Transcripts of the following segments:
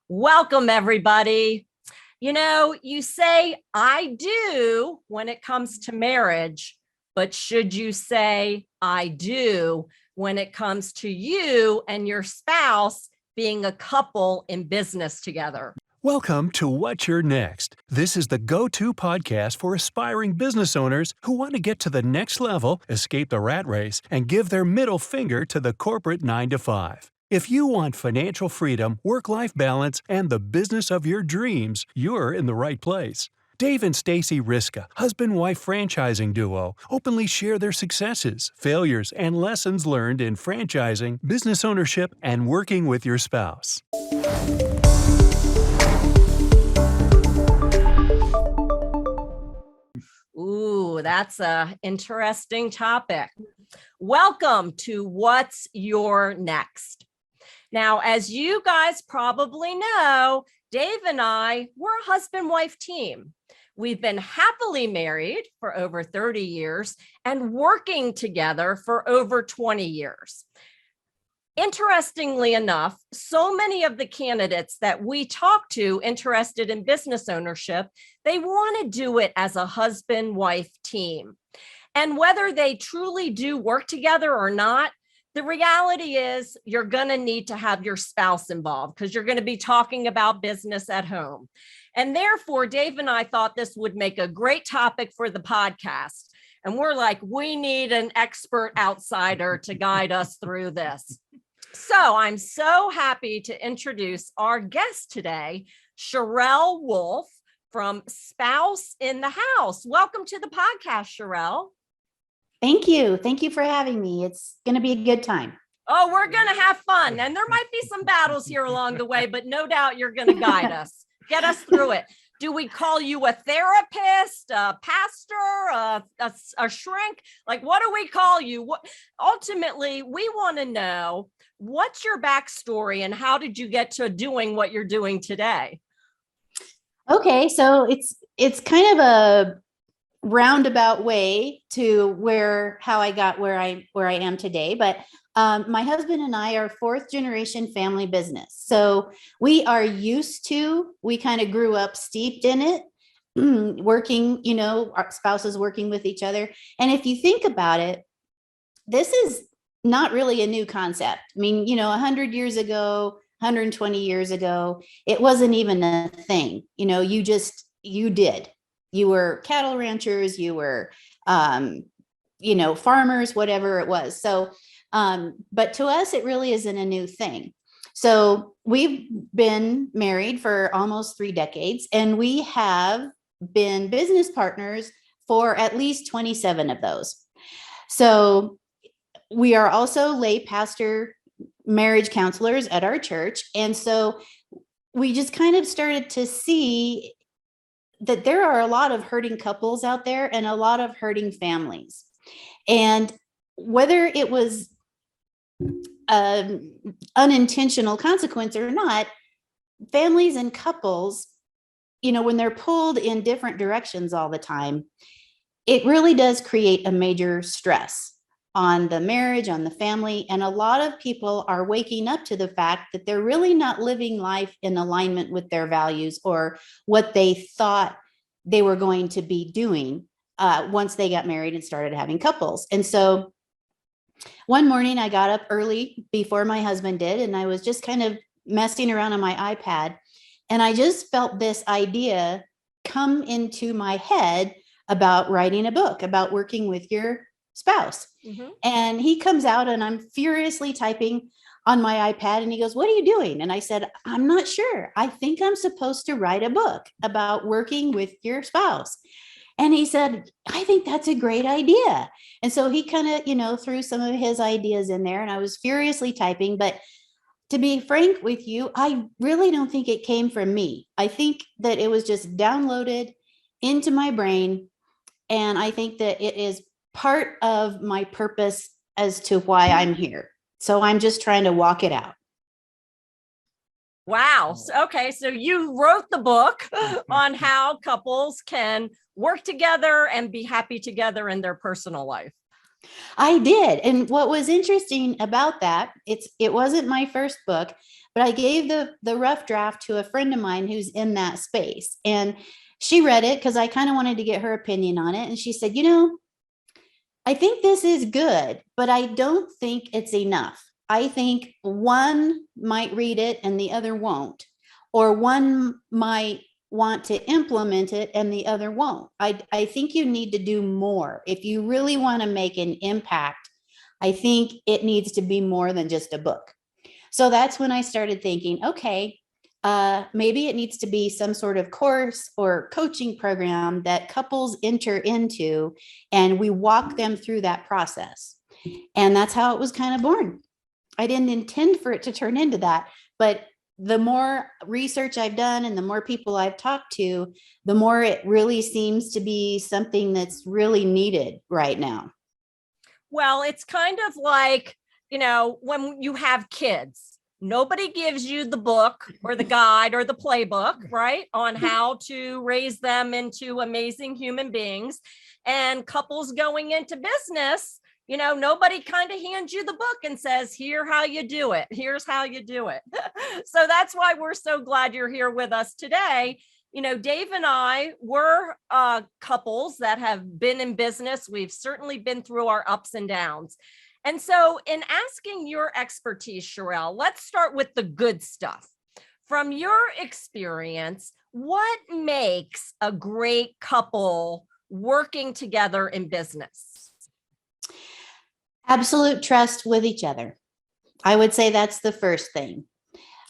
Welcome, everybody. You say I do when it comes to marriage, but should you say I do when it comes to you and your spouse being a couple in business together? Welcome to What's Your Next. This is the go-to podcast for aspiring business owners who want to get to the next level, escape the rat race, and give their middle finger to the corporate 9-to-5. If you want financial freedom, work-life balance, and the business of your dreams, you're in the right place. Dave and Stacy Riska, husband-wife franchising duo, openly share their successes, failures, and lessons learned in franchising, business ownership, and working with your spouse. Ooh, that's an interesting topic. Welcome to What's Your Next. Now, as you guys probably know, Dave and I, we're a husband-wife team. We've been happily married for over 30 years and working together for over 20 years. Interestingly enough, so many of the candidates that we talk to interested in business ownership, they want to do it as a husband-wife team. And whether they truly do work together or not, the reality is you're going to need to have your spouse involved because you're going to be talking about business at home. And therefore, Dave and I thought this would make a great topic for the podcast. And we're like, we need an expert outsider to guide us through this. So I'm so happy to introduce our guest today, Charylle Wolf from Spouse in the House. Welcome to the podcast, Charylle. Thank you. Thank you for having me. It's going to be a good time. Oh, we're going to have fun. And there might be some battles here along the way, but no doubt you're going to guide us, get us through it. Do we call you a therapist, a pastor, a shrink? Like, what do we call you? Ultimately, we want to know what's your backstory and how did you get to doing what you're doing today? Okay, so it's kind of a roundabout way to how I got where I am today, but my husband and I are fourth generation family business. So we kind of grew up steeped in it, working, our spouses working with each other. And if you think about it, this is not really a new concept. I mean, 100 years ago, 120 years ago, it wasn't even a thing. You did. You were cattle ranchers, you were, farmers, whatever it was. So, but to us, it really isn't a new thing. So we've been married for almost 3 decades, and we have been business partners for at least 27 of those. So we are also lay pastor marriage counselors at our church. And so we just kind of started to see that there are a lot of hurting couples out there and a lot of hurting families. And whether it was an unintentional consequence or not, families and couples, when they're pulled in different directions all the time, it really does create a major stress on the marriage, on the family. And a lot of people are waking up to the fact that they're really not living life in alignment with their values or what they thought they were going to be doing once they got married and started having couples. And so one morning I got up early before my husband did, and I was just kind of messing around on my iPad. And I just felt this idea come into my head about writing a book, about working with your spouse. Mm-hmm. And he comes out and I'm furiously typing on my iPad and he goes, "What are you doing?" And I said, "I'm not sure. I think I'm supposed to write a book about working with your spouse." And he said, "I think that's a great idea." And so he kind of, threw some of his ideas in there and I was furiously typing. But to be frank with you, I really don't think it came from me. I think that it was just downloaded into my brain. And I think that it is part of my purpose as to why I'm here. So I'm just trying to walk it out. Wow. Okay. So you wrote the book on how couples can work together and be happy together in their personal life. I did. And what was interesting about that, it wasn't my first book, but I gave the rough draft to a friend of mine who's in that space. And she read it because I kind of wanted to get her opinion on it. And she said, I think this is good, but I don't think it's enough. I think one might read it and the other won't, or one might want to implement it and the other won't. I think you need to do more. If you really want to make an impact, I think it needs to be more than just a book. So that's when I started thinking, okay, maybe it needs to be some sort of course or coaching program that couples enter into, and we walk them through that process. And that's how it was kind of born. I didn't intend for it to turn into that, but the more research I've done and the more people I've talked to, the more it really seems to be something that's really needed right now. Well, it's kind of like, when you have kids, nobody gives you the book or the guide or the playbook, right, on how to raise them into amazing human beings. And couples going into business, nobody kind of hands you the book and says, here's how you do it. Here's how you do it. So that's why we're so glad you're here with us today. Dave and I were couples that have been in business. We've certainly been through our ups and downs. And so in asking your expertise, Charylle, let's start with the good stuff. From your experience, what makes a great couple working together in business? Absolute trust with each other. I would say that's the first thing.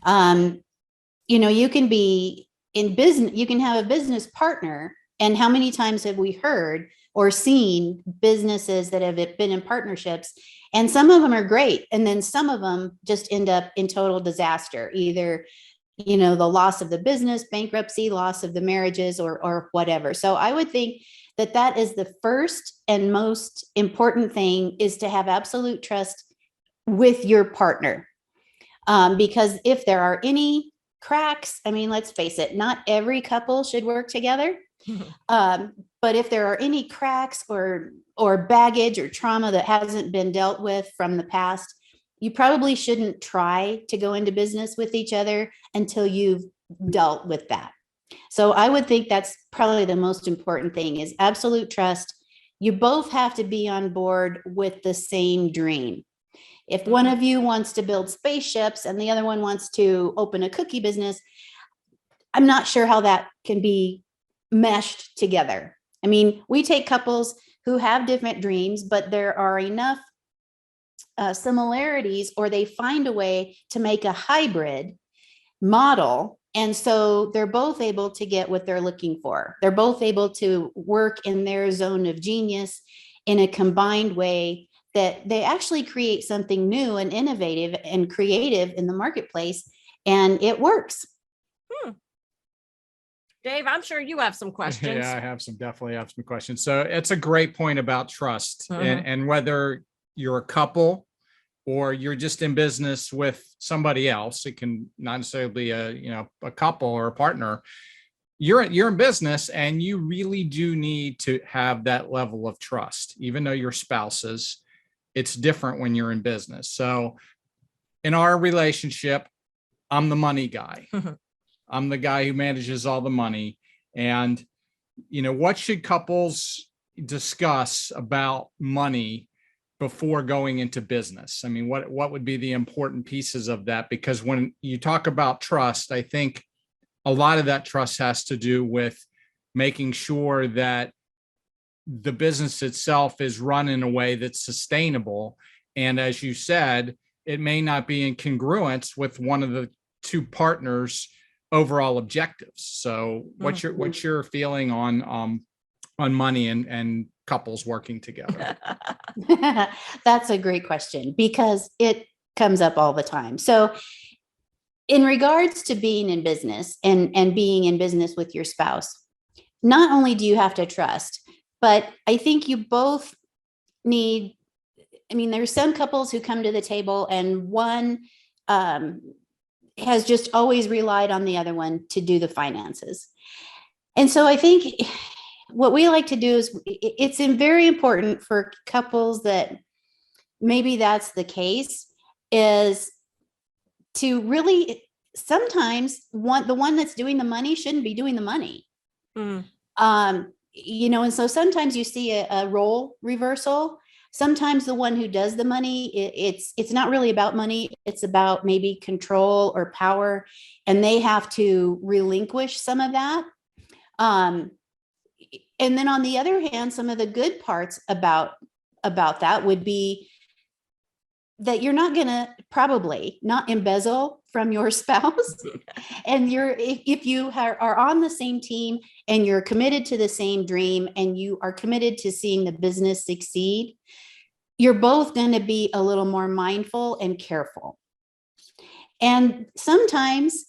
You can be in business, you can have a business partner. And how many times have we heard or seen businesses that have been in partnerships? And some of them are great. And then some of them just end up in total disaster, either, the loss of the business, bankruptcy, loss of the marriages, or whatever. So I would think that is the first and most important thing, is to have absolute trust with your partner. Because if there are any cracks, let's face it, not every couple should work together. But if there are any cracks or baggage or trauma that hasn't been dealt with from the past, you probably shouldn't try to go into business with each other until you've dealt with that. So I would think that's probably the most important thing, is absolute trust. You both have to be on board with the same dream. If one of you wants to build spaceships and the other one wants to open a cookie business, I'm not sure how that can be meshed together. We take couples who have different dreams, but there are enough similarities, or they find a way to make a hybrid model. And so they're both able to get what they're looking for. They're both able to work in their zone of genius in a combined way that they actually create something new and innovative and creative in the marketplace, and it works. Dave, I'm sure you have some questions. Yeah, definitely have some questions. So it's a great point about trust, and whether you're a couple or you're just in business with somebody else, it can not necessarily be a couple or a partner. You're in business, and you really do need to have that level of trust, even though you're spouses. It's different when you're in business. So in our relationship, I'm the money guy. I'm the guy who manages all the money. And, what should couples discuss about money before going into business? What would be the important pieces of that? Because when you talk about trust, I think a lot of that trust has to do with making sure that the business itself is run in a way that's sustainable. And as you said, it may not be in congruence with one of the two partners' overall objectives. So what's your feeling on money and couples working together? That's a great question, because it comes up all the time. So in regards to being in business and being in business with your spouse, not only do you have to trust, but I think you both need, there's some couples who come to the table and one has just always relied on the other one to do the finances. And so I think what we like to do is, it's very important for couples that maybe that's the case, is to really sometimes the one that's doing the money shouldn't be doing the money. Mm. And so sometimes you see a role reversal. Sometimes the one who does the money, it's not really about money. It's about maybe control or power, and they have to relinquish some of that. And then on the other hand, some of the good parts about that would be that you're not going to probably not embezzle from your spouse. And if you are on the same team and you're committed to the same dream and you are committed to seeing the business succeed, you're both going to be a little more mindful and careful. And sometimes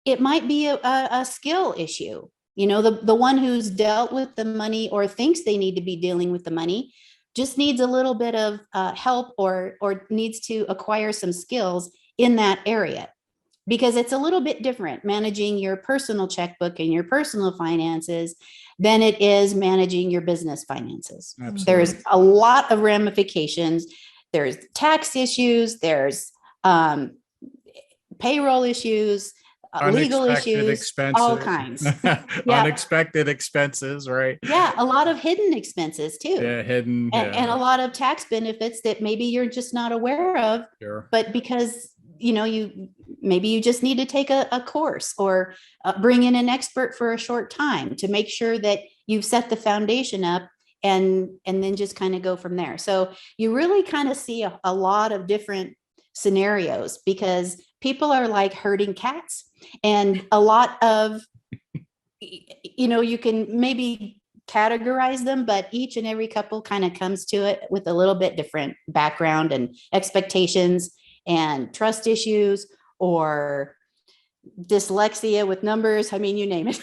it might be a skill issue. The one who's dealt with the money or thinks they need to be dealing with the money just needs a little bit of help or needs to acquire some skills in that area, because it's a little bit different managing your personal checkbook and your personal finances than it is managing your business finances. Absolutely. There's a lot of ramifications. There's tax issues, there's payroll issues, legal issues, expenses. all kinds. Unexpected expenses, right? Yeah, a lot of hidden expenses too. Yeah, hidden. And a lot of tax benefits that maybe you're just not aware of. Sure. But because you just need to take a course or bring in an expert for a short time to make sure that you've set the foundation up, and then just kind of go from there. So you really kind of see a lot of different scenarios, because people are like herding cats, and a lot of, you can maybe categorize them, but each and every couple kind of comes to it with a little bit different background and expectations and trust issues or dyslexia with numbers. I mean, you name it.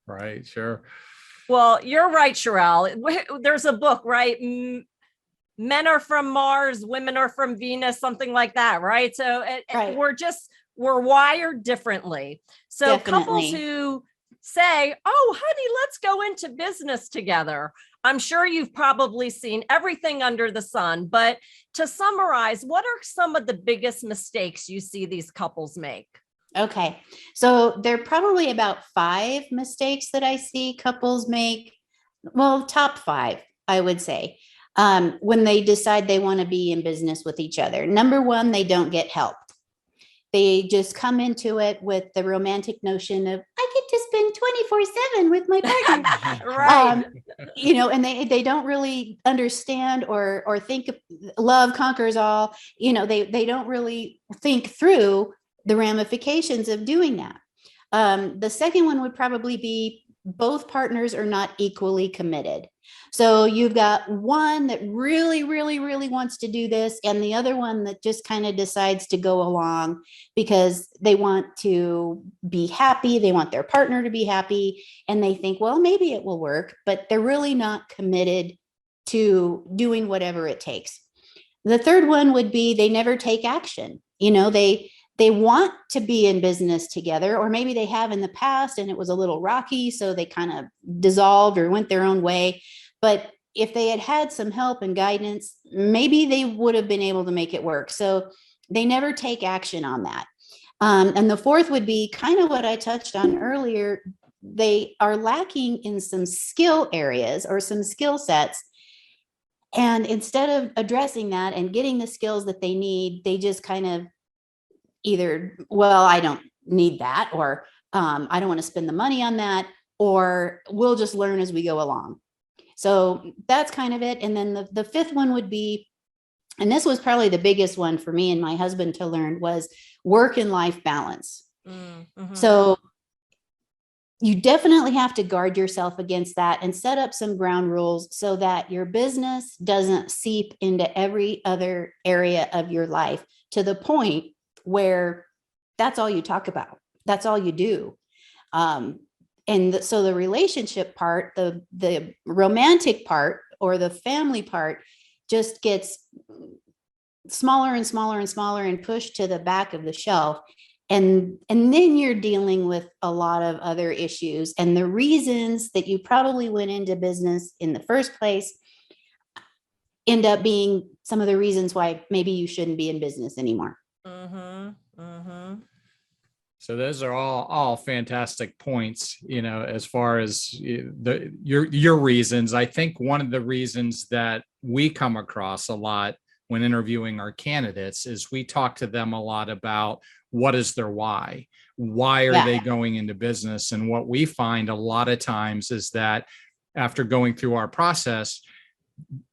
Right. Sure. Well, you're right, Charylle. There's a book, right? Men are from Mars, women are from Venus, something like that, right? So Right. we're wired differently. So Definitely. couples who say, oh, honey, let's go into business together. I'm sure you've probably seen everything under the sun, but to summarize, what are some of the biggest mistakes you see these couples make? Okay. So there are probably about 5 mistakes that I see couples make. Well, top 5, I would say, when they decide they want to be in business with each other. Number 1, they don't get help. They just come into it with the romantic notion of, I get to spend 24/7 with my partner. Right. And they don't really understand or think love conquers all. They don't really think through the ramifications of doing that. The second one would probably be both partners are not equally committed. So you've got one that really, really, really wants to do this, and the other one that just kind of decides to go along because they want to be happy. They want their partner to be happy, and they think, well, maybe it will work, but they're really not committed to doing whatever it takes. The third one would be they never take action. They want to be in business together, or maybe they have in the past and it was a little rocky, so they kind of dissolved or went their own way. But if they had had some help and guidance, maybe they would have been able to make it work. So they never take action on that. And the fourth would be kind of what I touched on earlier. They are lacking in some skill areas or some skill sets. And instead of addressing that and getting the skills that they need, they just kind of either, well, I don't need that, or I don't want to spend the money on that, or we'll just learn as we go along. So that's kind of it. And then the fifth one would be, and this was probably the biggest one for me and my husband to learn, was work and life balance. Mm-hmm. So you definitely have to guard yourself against that and set up some ground rules so that your business doesn't seep into every other area of your life to the point where that's all you talk about. That's all you do. So the relationship part, the romantic part, or the family part just gets smaller and smaller and smaller and pushed to the back of the shelf. And then you're dealing with a lot of other issues, and the reasons that you probably went into business in the first place end up being some of the reasons why maybe you shouldn't be in business anymore. Mm-hmm. Mm-hmm. So those are all fantastic points, as far as your reasons. I think one of the reasons that we come across a lot when interviewing our candidates is we talk to them a lot about what is their why? Why are they going into business? And what we find a lot of times is that after going through our process,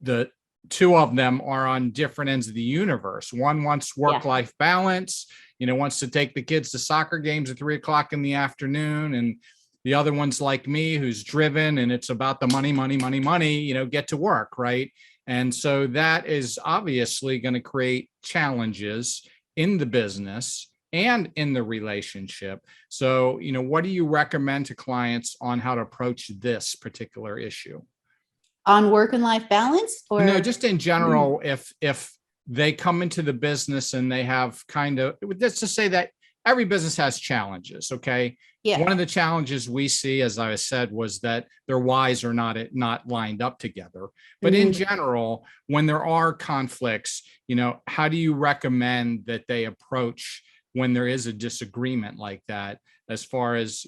the two of them are on different ends of the universe. One wants work-life balance, wants to take the kids to soccer games at 3:00 in the afternoon. And the other one's like me, who's driven, and it's about the money, get to work, right? And so that is obviously going to create challenges in the business and in the relationship. So, what do you recommend to clients on how to approach this particular issue? On work and life balance, or no, just in general, if they come into the business and they have let's just say that every business has challenges. Okay. Yeah. One of the challenges we see, as I said, was that their whys are not lined up together. But in general, when there are conflicts, how do you recommend that they approach when there is a disagreement like that, as far as,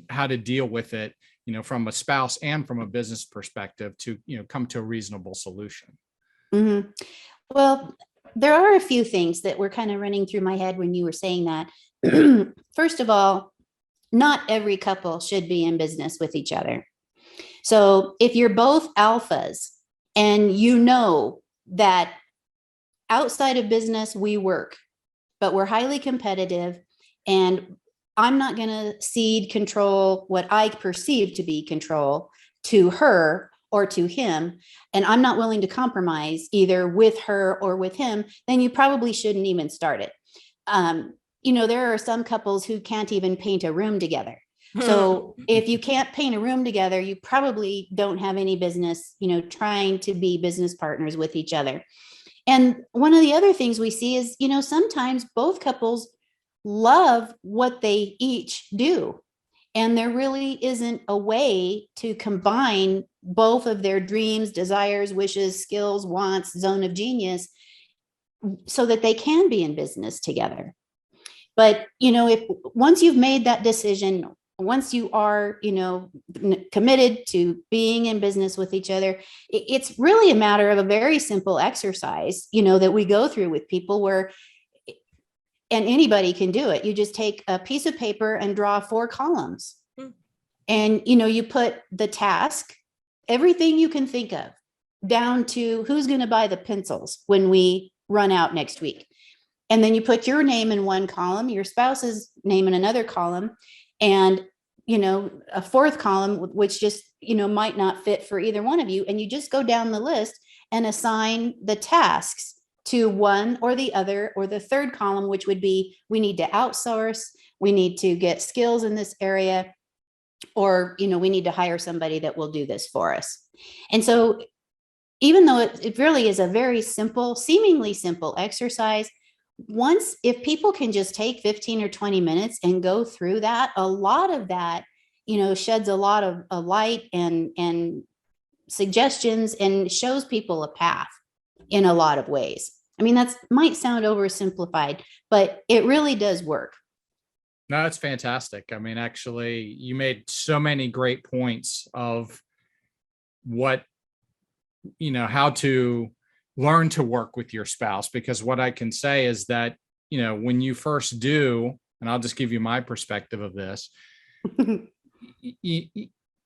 how to deal with it, from a spouse and from a business perspective to, come to a reasonable solution? Mm-hmm. Well, there are a few things that were kind of running through my head when you were saying that. First of all, not every couple should be in business with each other. So if you're both alphas and you know that outside of business, we work, but we're highly competitive, and I'm not going to cede control, what I perceive to be control, to her or to him, and I'm not willing to compromise either with her or with him, then you probably shouldn't even start it. There are some couples who can't even paint a room together. So if you can't paint a room together, you probably don't have any business, trying to be business partners with each other. And one of the other things we see is, sometimes both couples love what they each do. And there really isn't a way to combine both of their dreams, desires, wishes, skills, wants, zone of genius, so that they can be in business together. But, if once you've made that decision, once you are, committed to being in business with each other, it's really a matter of a very simple exercise, that we go through with people where, and anybody can do it. You just take a piece of paper and draw 4 columns. And, you put the task, everything you can think of, down to who's going to buy the pencils when we run out next week. And then you put your name in one column, your spouse's name in another column, and, a 4th column, which just, might not fit for either one of you. And you just go down the list and assign the tasks to one or the other, or the 3rd column, which would be, we need to outsource, we need to get skills in this area, or, we need to hire somebody that will do this for us. And so even though it really is a very simple, seemingly simple exercise, if people can just take 15 or 20 minutes and go through that, a lot of that, sheds a lot of light and suggestions, and shows people a path in a lot of ways. I mean, that might sound oversimplified, but it really does work. No, that's fantastic. I mean, actually, you made so many great points of how to learn to work with your spouse, because what I can say is that, when you first do, and I'll just give you my perspective of this,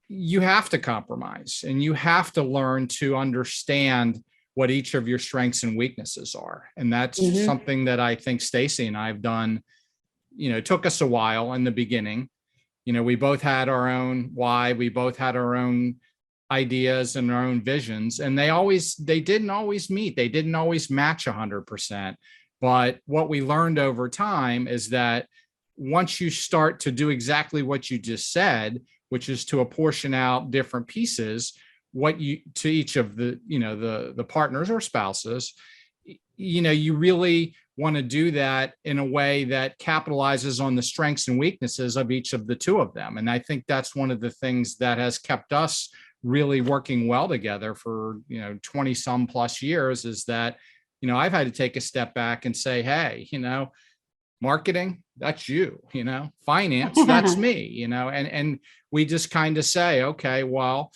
you have to compromise, and you have to learn to understand what each of your strengths and weaknesses are. And that's something that I think Stacy and I have done. It took us a while in the beginning. We both had our own why, we both had our own ideas and our own visions, and they didn't always meet. They didn't always match 100%. But what we learned over time is that once you start to do exactly what you just said, which is to apportion out different pieces, to each of the, the partners or spouses, you really want to do that in a way that capitalizes on the strengths and weaknesses of each of the two of them. And I think that's one of the things that has kept us really working well together for 20 some plus years, is that I've had to take a step back and say, hey, marketing, that's you, finance, that's me, and we just kind of say, okay, well,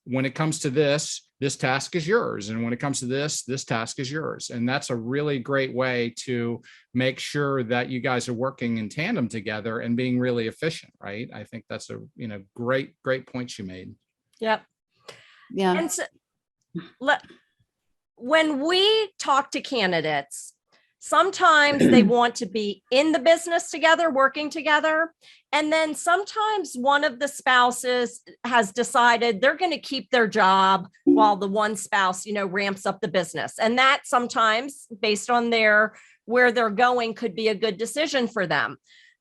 when it comes to this task is yours. And when it comes to this task is yours. And that's a really great way to make sure that you guys are working in tandem together and being really efficient, right? I think that's a, great points you made. Yep. Yeah. And so, when we talk to candidates, sometimes they want to be in the business together, working together. And then sometimes one of the spouses has decided they're going to keep their job while the one spouse, ramps up the business. And that sometimes, based on where they're going, could be a good decision for them.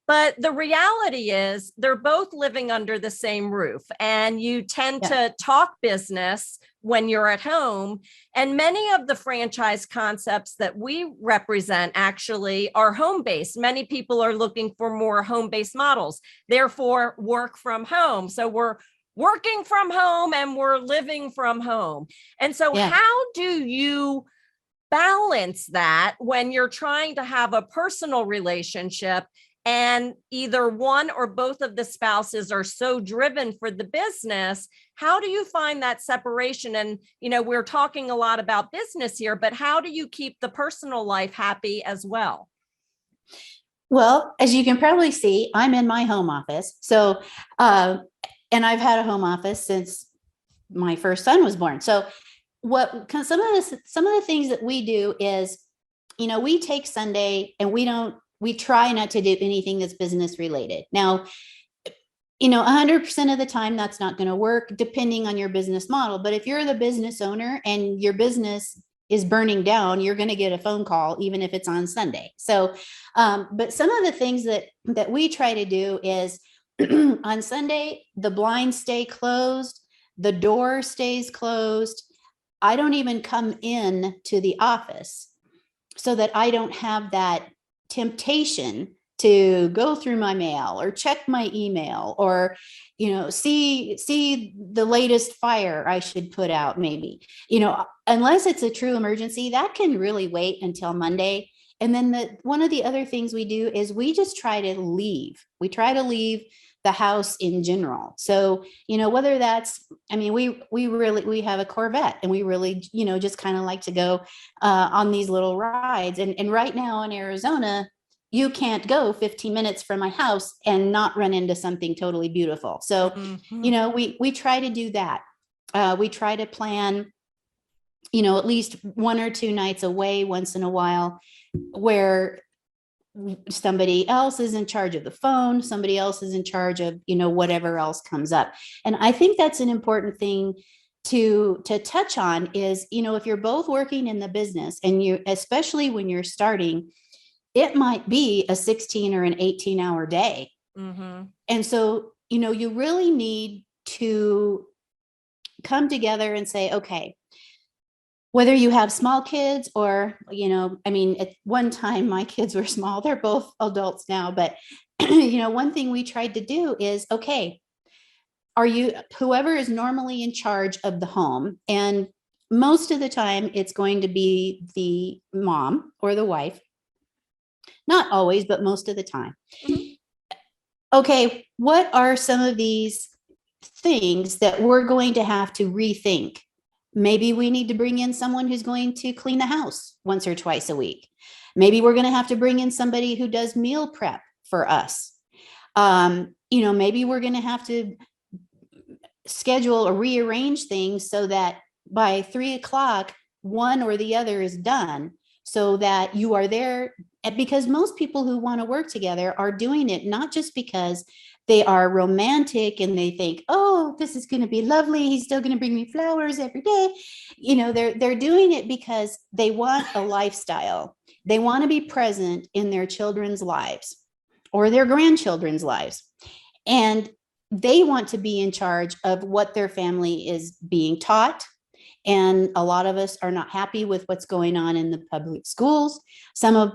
But the reality is they're both living under the same roof, and you tend to talk business when you're at home. And many of the franchise concepts that we represent actually are home-based. Many people are looking for more home-based models, therefore work from home. So we're working from home and we're living from home. And so how do you balance that when you're trying to have a personal relationship and either one or both of the spouses are so driven for the business? How do you find that separation? And, we're talking a lot about business here, but how do you keep the personal life happy as well? Well, as you can probably see, I'm in my home office. So, and I've had a home office since my first son was born. So some of the things that we do is, we take Sunday and we try not to do anything that's business related. Now, 100% of the time that's not going to work depending on your business model. But if you're the business owner and your business is burning down, you're going to get a phone call, even if it's on Sunday. So, but some of the things that we try to do is on Sunday, the blinds stay closed, the door stays closed. I don't even come in to the office so that I don't have that temptation to go through my mail or check my email or, see the latest fire I should put out maybe, unless it's a true emergency, that can really wait until Monday. And then one of the other things we do is we just try to leave. We try to leave the house in general. So, whether that's, we have a Corvette and we really, just kind of like to go on these little rides. And right now in Arizona, you can't go 15 minutes from my house and not run into something totally beautiful. So, we try to do that. We try to plan, at least 1 or 2 nights away once in a while where somebody else is in charge of the phone, somebody else is in charge of, whatever else comes up. And I think that's an important thing to touch on is, if you're both working in the business and especially when you're starting, it might be a 16 or an 18-hour day. Mm-hmm. And so, you really need to come together and say, okay, whether you have small kids or, at one time my kids were small, they're both adults now, but, one thing we tried to do is, okay, whoever is normally in charge of the home, and most of the time it's going to be the mom or the wife, not always, but most of the time. Mm-hmm. Okay, what are some of these things that we're going to have to rethink? Maybe we need to bring in someone who's going to clean the house once or twice a week. Maybe we're going to have to bring in somebody who does meal prep for us. Maybe we're going to have to schedule or rearrange things so that by 3:00, one or the other is done so that you are there. Because most people who want to work together are doing it not just because they are romantic and they think, oh, this is going to be lovely, he's still going to bring me flowers every day. They're doing it because they want a lifestyle. They want to be present in their children's lives or their grandchildren's lives. And they want to be in charge of what their family is being taught. And a lot of us are not happy with what's going on in the public schools. A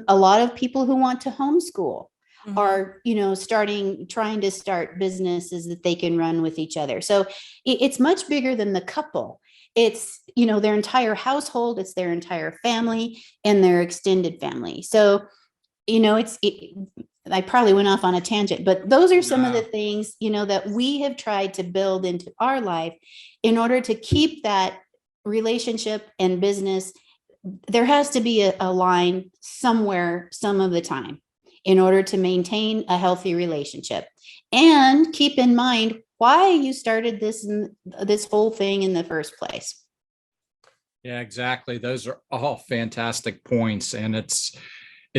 lot of people who want to homeschool mm-hmm. are, trying to start businesses that they can run with each other. So it's much bigger than the couple. it's, their entire household, it's their entire family and their extended family. So, I probably went off on a tangent, but those are some of the things, that we have tried to build into our life in order to keep that relationship and business. There has to be a line somewhere, some of the time, in order to maintain a healthy relationship. And keep in mind why you started this whole thing in the first place. Yeah, exactly. Those are all fantastic points. And it's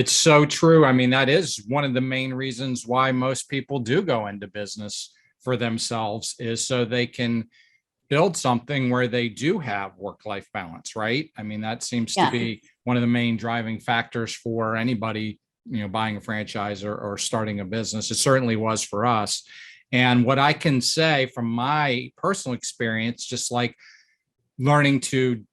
so true. I mean, that is one of the main reasons why most people do go into business for themselves, is so they can build something where they do have work-life balance, right? I mean, that seems to be one of the main driving factors for anybody, buying a franchise or starting a business. It certainly was for us. And what I can say from my personal experience, just like learning to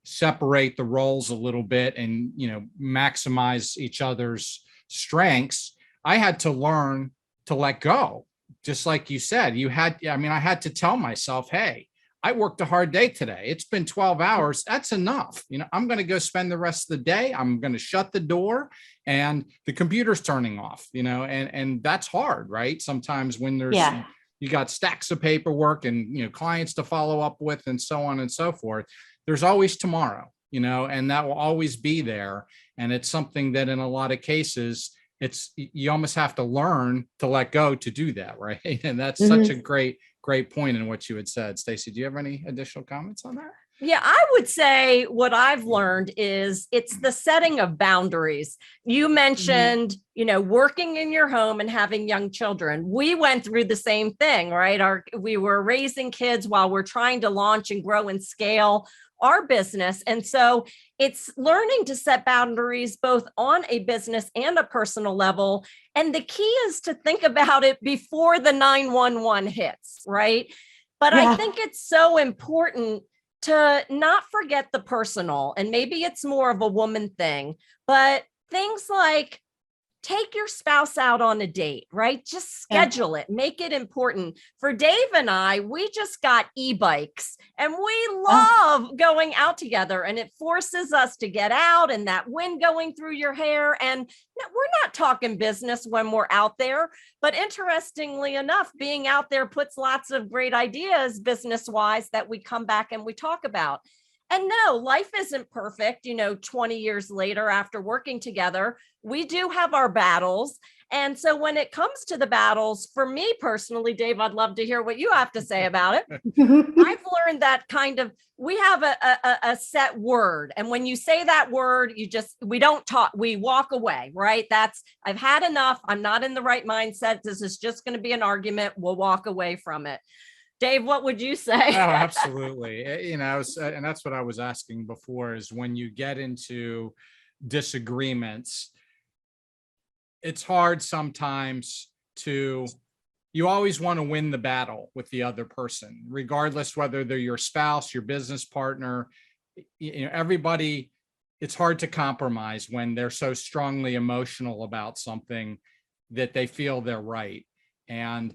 separate the roles a little bit and, maximize each other's strengths, I had to learn to let go. Just like you said, I had to tell myself, hey, I worked a hard day today. It's been 12 hours. That's enough. I'm going to go spend the rest of the day. I'm going to shut the door and the computer's turning off, and that's hard, right? Sometimes when you got stacks of paperwork and, clients to follow up with and so on and so forth, there's always tomorrow, and that will always be there. And it's something that in a lot of cases, you almost have to learn to let go to do that, right? And that's such a great point in what you had said. Stacy, do you have any additional comments on that? Yeah, I would say what I've learned is it's the setting of boundaries. You mentioned, working in your home and having young children. We went through the same thing, right? We were raising kids while we're trying to launch and grow and scale our business. And so it's learning to set boundaries both on a business and a personal level. And the key is to think about it before the 911 hits, right? But I think it's so important to not forget the personal, and maybe it's more of a woman thing, but things like take your spouse out on a date, right? Just schedule it, make it important. For Dave and I, we just got e-bikes and we love going out together, and it forces us to get out and that wind going through your hair. And we're not talking business when we're out there, but interestingly enough, being out there puts lots of great ideas business-wise that we come back and we talk about. And no, life isn't perfect. 20 years later, after working together, we do have our battles. And so when it comes to the battles, for me personally, Dave, I'd love to hear what you have to say about it. I've learned that we have a set word. And when you say that word, we don't talk, we walk away, right? I've had enough. I'm not in the right mindset. This is just going to be an argument. We'll walk away from it. Dave, what would you say? Oh, absolutely. And that's what I was asking before, is when you get into disagreements, it's hard sometimes you always want to win the battle with the other person, regardless whether they're your spouse, your business partner, everybody. It's hard to compromise when they're so strongly emotional about something that they feel they're right. And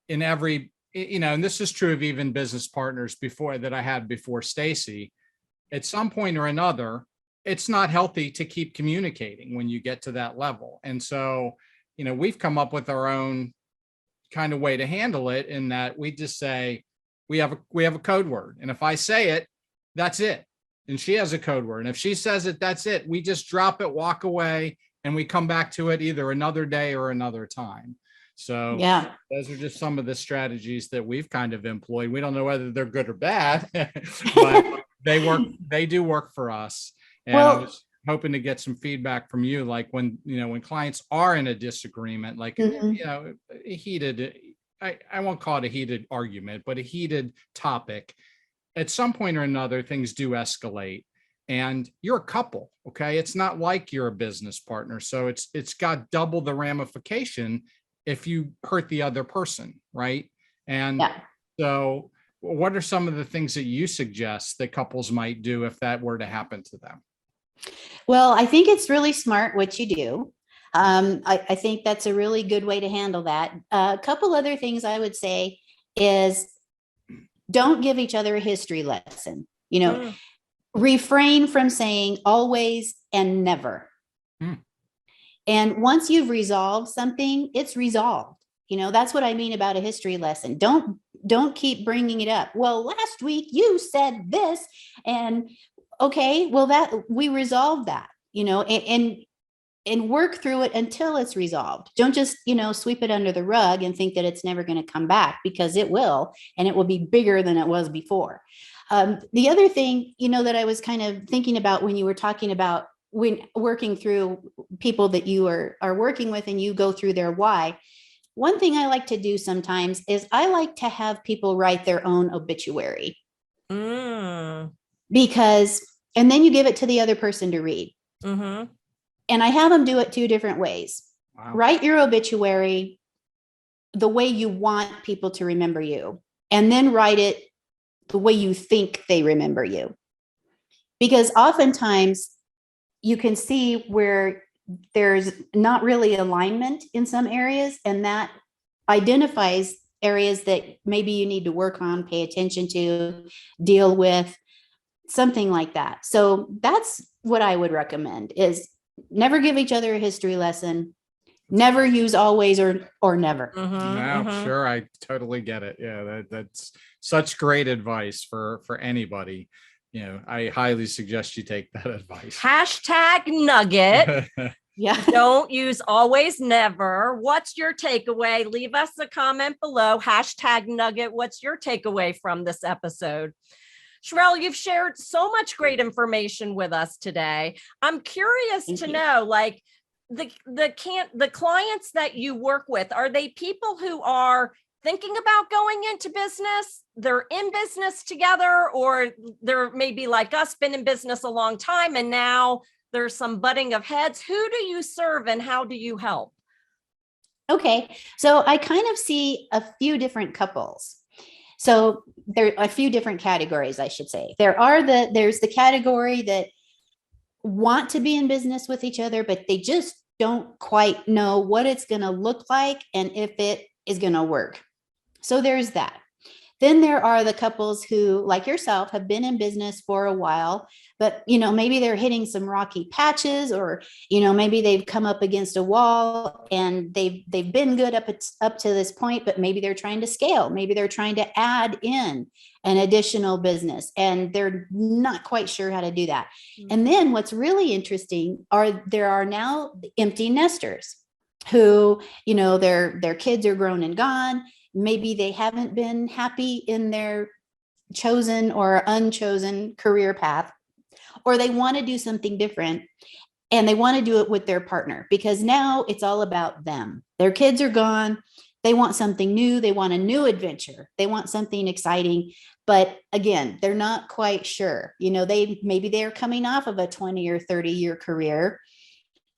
and this is true of even business partners that I had before Stacy, at some point or another, it's not healthy to keep communicating when you get to that level. And so, we've come up with our own kind of way to handle it, in that we just say, we have a code word. And if I say it, that's it. And she has a code word. And if she says it, that's it. We just drop it, walk away, and we come back to it either another day or another time. So those are just some of the strategies that we've kind of employed. We don't know whether they're good or bad, but they work. They do work for us. And I was hoping to get some feedback from you, like when clients are in a disagreement, like, a heated, I won't call it a heated argument, but a heated topic. At some point or another, things do escalate. And you're a couple, okay? It's not like you're a business partner. So it's got double the ramification if you hurt the other person, right? And so what are some of the things that you suggest that couples might do if that were to happen to them? Well, I think it's really smart what you do. I think that's a really good way to handle that. A couple other things I would say is don't give each other a history lesson. Mm. Refrain from saying always and never. And once you've resolved something, it's resolved. That's what I mean about a history lesson. Don't keep bringing it up. Well, last week you said this, and okay, well, that we resolved that, and work through it until it's resolved. Don't just, sweep it under the rug and think that it's never going to come back, because it will, and it will be bigger than it was before. The other thing, that I was kind of thinking about when you were talking about when working through people that you are working with and you go through their why. One thing I like to do sometimes is I like to have people write their own obituary. Because, and then you give it to the other person to read. And I have them do it 2 different ways. Wow. Write your obituary the way you want people to remember you, and then write it the way you think they remember you. Because oftentimes you can see where there's not really alignment in some areas, and that identifies areas that maybe you need to work on, pay attention to, deal with, something like that. So that's what I would recommend, is never give each other a history lesson, never use always or never. Sure, I totally get it. Yeah, that's such great advice for anybody. I highly suggest you take that advice. #nugget. Yeah. Don't use always, never. What's your takeaway? Leave us a comment below. #nugget. What's your takeaway from this episode? Charylle, you've shared so much great information with us today. I'm curious to know, like, the clients that you work with, are they people who are thinking about going into business, they're in business together, or they're maybe like us, been in business a long time, and now there's some butting of heads? Who do you serve and how do you help? Okay, so I kind of see a few different couples. So there are a few different categories, I should say. There's the category that want to be in business with each other, but they just don't quite know what it's going to look like and if it is going to work. So there's that. Then there are the couples who, like yourself, have been in business for a while, but maybe they're hitting some rocky patches, or maybe they've come up against a wall and they've been good up to this point, but maybe they're trying to scale. Maybe they're trying to add in an additional business and they're not quite sure how to do that. And then what's really interesting there are now empty nesters who, their kids are grown and gone. Maybe they haven't been happy in their chosen or unchosen career path, or they want to do something different and they want to do it with their partner, because now it's all about them. Their kids are gone. They want something new. They want a new adventure. They want something exciting. But again, they're not quite sure. Maybe they're coming off of a 20 or 30-year career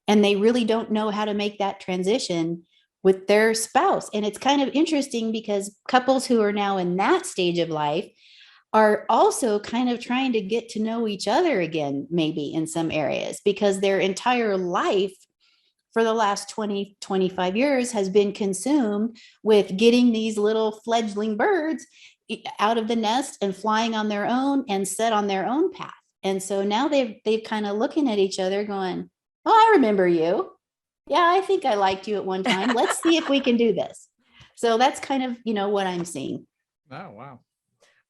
and they really don't know how to make that transition with their spouse. And it's kind of interesting because couples who are now in that stage of life are also kind of trying to get to know each other again, maybe in some areas, because their entire life for the last 20, 25 years has been consumed with getting these little fledgling birds out of the nest and flying on their own and set on their own path. And so now they've kind of looking at each other going, oh, I remember you. Yeah, I think I liked you at one time. Let's see if we can do this. So that's kind of, what I'm seeing. Oh, wow.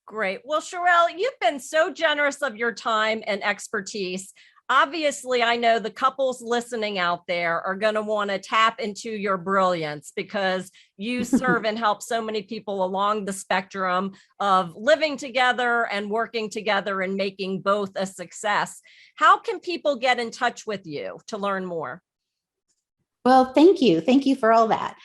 Great. Well, Charylle, you've been so generous of your time and expertise. Obviously, I know the couples listening out there are going to want to tap into your brilliance, because you serve and help so many people along the spectrum of living together and working together and making both a success. How can people get in touch with you to learn more? Well, thank you. Thank you for all that.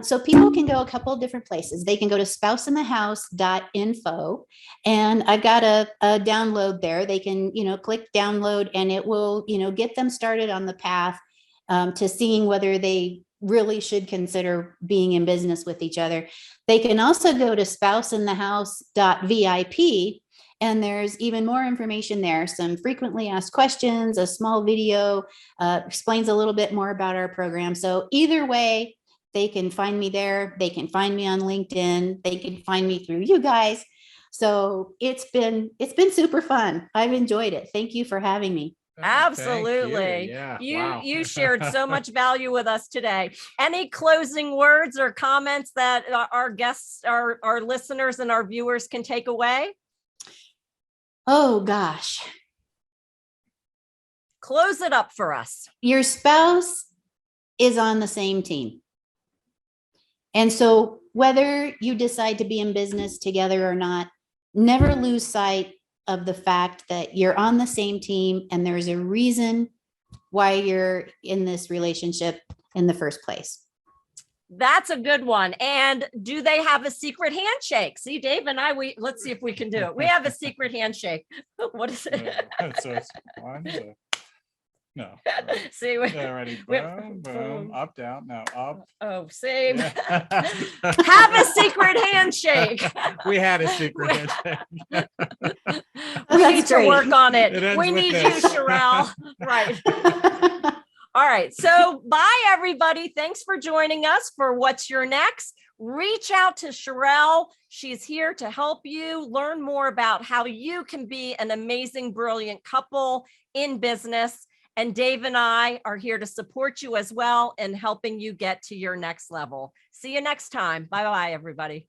So people can go a couple of different places. They can go to spouseinthehouse.info, and I've got a download there. They can, click download, and it will, get them started on the path to seeing whether they really should consider being in business with each other. They can also go to spouseinthehouse.vip. And there's even more information there, some frequently asked questions, a small video, explains a little bit more about our program. So either way, they can find me there. They can find me on LinkedIn. They can find me through you guys. So it's been super fun. I've enjoyed it. Thank you for having me. Oh, thank you. Absolutely. Yeah. You Wow. you shared so much value with us today. Any closing words or comments that our guests, our listeners and our viewers can take away? Oh gosh. Close it up for us. Your spouse is on the same team. And so whether you decide to be in business together or not, never lose sight of the fact that you're on the same team and there's a reason why you're in this relationship in the first place. That's a good one. And do they have a secret handshake? See, Dave and I, let's see if we can do it. We have a secret handshake. What is it? So it's one, two. No. See, Yeah, ready. Boom, boom, up, down. Now up. oh, same. Yeah. Have a secret handshake. We had a secret handshake. We That's need to great. work on it. It ends We with need this. you, Charylle. Right. All right. So bye, everybody. Thanks for joining us for What's Your Next. Reach out to Charylle. She's here to help you learn more about how you can be an amazing, brilliant couple in business. And Dave and I are here to support you as well in helping you get to your next level. See you next time. Bye-bye, everybody.